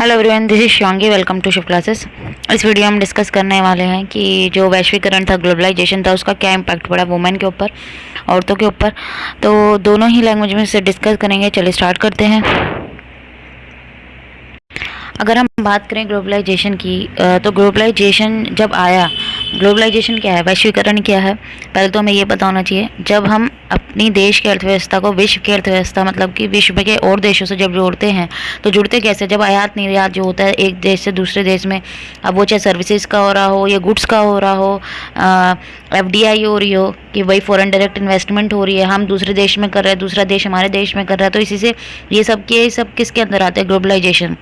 Hello everyone, this is Shivangi. Welcome to shift classes. इस video में हम डिस्कस करने वाले हैं कि जो वैश्वीकरण था, ग्लोबलाइजेशन था, उसका क्या इम्पैक्ट पड़ा वुमेन के ऊपर, औरतों के ऊपर। तो दोनों ही लैंग्वेज में से डिस्कस करेंगे। चलिए स्टार्ट करते हैं। अगर हम बात करें ग्लोबलाइजेशन की, तो ग्लोबलाइजेशन जब आया, ग्लोबलाइजेशन क्या है, वैश्वीकरण क्या है, पहले तो हमें ये पता होना चाहिए। जब हम अपनी देश की अर्थव्यवस्था को विश्व की अर्थव्यवस्था, मतलब कि विश्व के और देशों से जब जोड़ते हैं, तो जुड़ते कैसे, जब आयात निर्यात जो होता है एक देश से दूसरे देश में, अब वो चाहे सर्विसेज का हो रहा हो या गुड्स का हो रहा हो, FDI हो रही हो कि भाई फॉरेन डायरेक्ट इन्वेस्टमेंट हो रही है, हम दूसरे देश में कर रहे हैं, दूसरा देश हमारे देश में कर रहा है, तो इसी से ये सब किसके अंदर आते हैं, ग्लोबलाइजेशन।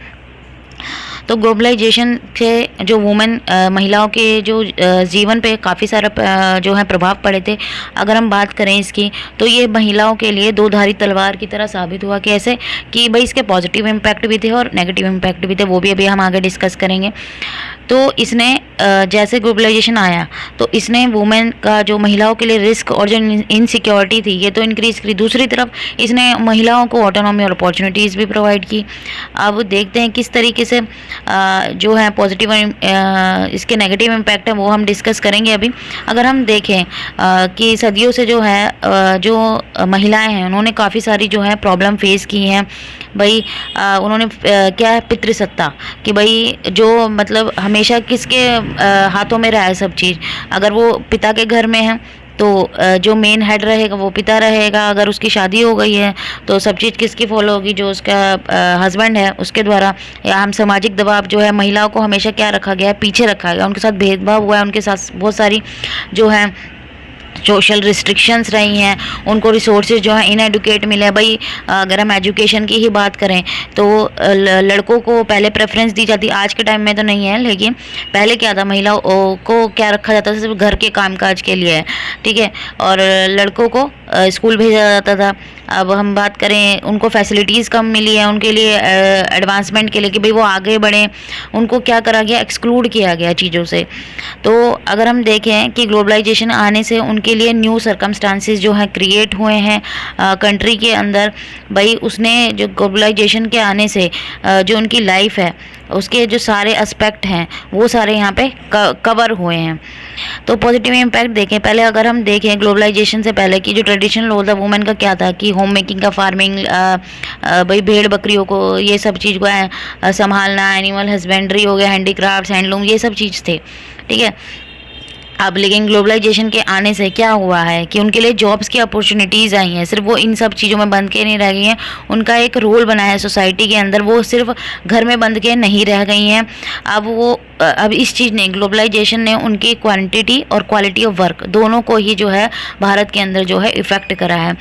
तो ग्लोबलाइजेशन से जो वुमेन, महिलाओं के जो जीवन पे काफ़ी सारा जो है प्रभाव पड़े थे। अगर हम बात करें इसकी, तो ये महिलाओं के लिए दो धारी तलवार की तरह साबित हुआ। कैसे कि भाई इसके पॉजिटिव इम्पैक्ट भी थे और नेगेटिव इम्पैक्ट भी थे, वो भी अभी हम आगे डिस्कस करेंगे। तो इसने जैसे ग्लोबलाइजेशन आया तो इसने वुमेन का जो महिलाओं के लिए रिस्क और जो इनसिक्योरिटी थी ये तो इंक्रीज़ करी, दूसरी तरफ इसने महिलाओं को ऑटोनॉमी और अपॉर्चुनिटीज़ भी प्रोवाइड की। अब देखते हैं किस तरीके से जो है पॉजिटिव इसके नेगेटिव इम्पैक्ट है वो हम डिस्कस करेंगे अभी। अगर हम देखें कि सदियों से जो है जो महिलाएं हैं उन्होंने काफ़ी सारी जो है प्रॉब्लम फेस की हैं। भाई उन्होंने क्या है, पितृसत्ता, कि भाई जो मतलब हमेशा किसके हाथों में रहा है सब चीज़। अगर वो पिता के घर में है तो जो मेन हेड रहेगा वो पिता रहेगा। अगर उसकी शादी हो गई है तो सब चीज़ किसकी फॉलो होगी, जो उसका हस्बैंड है उसके द्वारा। या हम सामाजिक दबाव जो है, महिलाओं को हमेशा क्या रखा गया है, पीछे रखा गया, उनके साथ भेदभाव हुआ है, उनके साथ बहुत सारी जो है सोशल रिस्ट्रिक्शंस रही हैं, उनको रिसोर्सेज जो है इनएडुकेट मिले हैं। भाई अगर हम एजुकेशन की ही बात करें तो लड़कों को पहले प्रेफरेंस दी जाती, आज के टाइम में तो नहीं है, लेकिन पहले क्या था, महिलाओं को क्या रखा जाता था, सिर्फ घर के कामकाज के लिए, ठीक है, और लड़कों को स्कूल भेजा जाता था। अब हम बात करें, उनको फैसिलिटीज़ कम मिली है उनके लिए एडवांसमेंट के लिए, कि भाई वो आगे बढ़ें, उनको क्या करा गया, एक्सक्लूड किया गया चीज़ों से। तो अगर हम देखें कि ग्लोबलाइजेशन आने से उनके लिए न्यू सर्कमस्टांसेस जो हैं क्रिएट हुए हैं कंट्री के अंदर। भाई उसने जो ग्लोबलाइजेशन के आने से जो उनकी लाइफ है उसके जो सारे एस्पेक्ट हैं वो सारे यहाँ पे कवर हुए हैं। तो पॉजिटिव इम्पैक्ट देखें, पहले अगर हम देखें ग्लोबलाइजेशन से पहले की जो ट्रेडिशनल रोल था वुमेन का, क्या था कि होम मेकिंग का, फार्मिंग, भाई भेड़ बकरियों को, ये सब चीज़ को संभालना, एनिमल हस्बेंड्री हो गया, हैंडीक्राफ्ट्स, हैंडलूम, ये सब चीज़ थे, ठीक है। अब लेकिन ग्लोबलाइजेशन के आने से क्या हुआ है कि उनके लिए जॉब्स की अपॉर्चुनिटीज़ आई हैं। सिर्फ वो इन सब चीज़ों में बंद के नहीं रह गई हैं, उनका एक रोल बना है सोसाइटी के अंदर, वो सिर्फ घर में बंद के नहीं रह गई हैं। अब इस चीज़ ने, ग्लोबलाइजेशन ने उनकी क्वांटिटी और क्वालिटी ऑफ वर्क दोनों को ही जो है भारत के अंदर जो है इफ़ेक्ट करा है।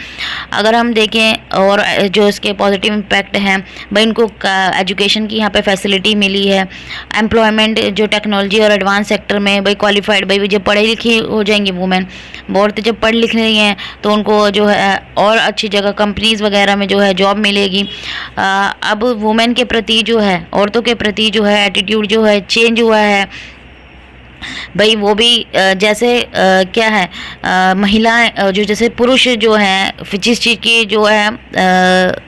अगर हम देखें और जो इसके पॉजिटिव इम्पैक्ट हैं, भाई उनको एजुकेशन की यहाँ पे फैसिलिटी मिली है, एम्प्लॉयमेंट जो टेक्नोलॉजी और एडवांस सेक्टर में, भाई क्वालिफाइड, भाई जब पढ़ी लिखी हो जाएंगी वुमेन, औरतें जब पढ़ लिख रही हैं तो उनको जो है और अच्छी जगह कंपनीज वगैरह में जो है जॉब मिलेगी। अब वुमेन के प्रति जो है, औरतों के प्रति जो है एटीट्यूड जो है चेंज हुआ है। भाई वो भी जैसे क्या है, महिलाएं जो जैसे पुरुष जो हैं जिस चीज़ की जो है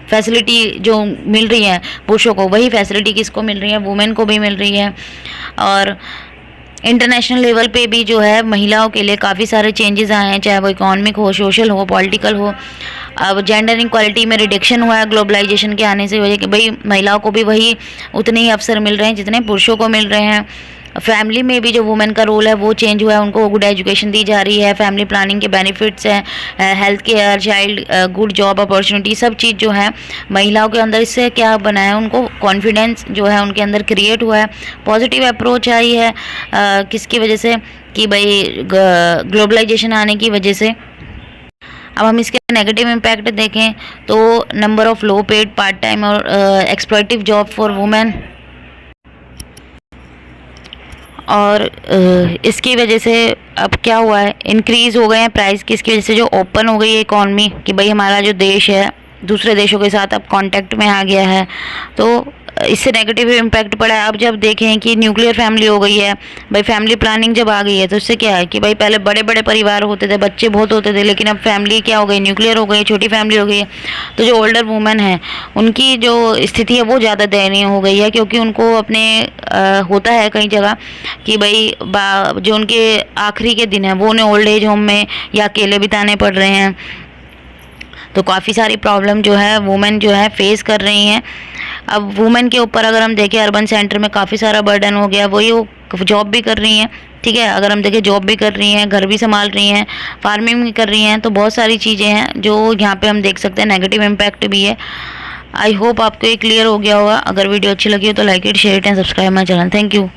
फैसिलिटी जो मिल रही है पुरुषों को, वही फैसिलिटी किसको मिल रही है, वुमेन को भी मिल रही है। और इंटरनेशनल लेवल पे भी जो है महिलाओं के लिए काफ़ी सारे चेंजेस आए हैं, चाहे वो इकोनॉमिक हो, सोशल हो, पॉलिटिकल हो। अब जेंडर इक्वालिटी में रिडक्शन हुआ है ग्लोबलाइजेशन के आने से वजह कि भाई महिलाओं को भी वही उतने ही अवसर मिल रहे हैं जितने पुरुषों को मिल रहे हैं। फैमिली में भी जो वुमेन का रोल है वो चेंज हुआ है, उनको गुड एजुकेशन दी जा रही है, फैमिली प्लानिंग के बेनिफिट्स हैं, health care, child good job opportunity, सब चीज़ जो है महिलाओं के अंदर। इससे क्या बना है, उनको कॉन्फिडेंस जो है उनके अंदर क्रिएट हुआ है, पॉजिटिव अप्रोच आई है किसकी वजह से, कि भाई ग्लोबलाइजेशन आने की वजह से। अब हम इसके नेगेटिव इम्पैक्ट देखें तो number of low paid, part time और एक्सप्लॉइटिव जॉब फॉर वुमेन, और इसकी वजह से अब क्या हुआ है, इंक्रीज़ हो गए हैं प्राइस, किसकी वजह से, जो ओपन हो गई है इकॉनमी, कि भाई हमारा जो देश है दूसरे देशों के साथ अब कांटेक्ट में आ गया है। तो इससे नेगेटिव इम्पैक्ट पड़ा है। अब जब देखें कि न्यूक्लियर फैमिली हो गई है, भाई फैमिली प्लानिंग जब आ गई है, तो उससे क्या है कि भाई पहले बड़े बड़े परिवार होते थे, बच्चे बहुत होते थे, लेकिन अब फैमिली क्या हो गई, न्यूक्लियर हो गई, छोटी फैमिली हो गई है। तो जो ओल्डर वुमेन है उनकी जो स्थिति है वो ज़्यादा दयनीय हो गई है, क्योंकि उनको अपने होता है कई जगह कि भाई जो उनके आखिरी के दिन है वो उन्हें ओल्ड एज होम में या अकेले बिताने पड़ रहे हैं। तो काफ़ी सारी प्रॉब्लम जो है वुमेन जो है फेस कर रही हैं। अब वुमेन के ऊपर अगर हम देखें, अर्बन सेंटर में काफ़ी सारा बर्डन हो गया, वही वो जॉब भी कर रही हैं, ठीक है। अगर हम देखें जॉब भी कर रही हैं, घर भी संभाल रही हैं, फार्मिंग भी कर रही हैं, तो बहुत सारी चीज़ें हैं जो यहाँ पे हम देख सकते हैं, नेगेटिव इम्पैक्ट भी है। आई होप आपको ये क्लियर हो गया होगा। अगर वीडियो अच्छी लगी हो तो like it, share it and subscribe my channel. Thank you.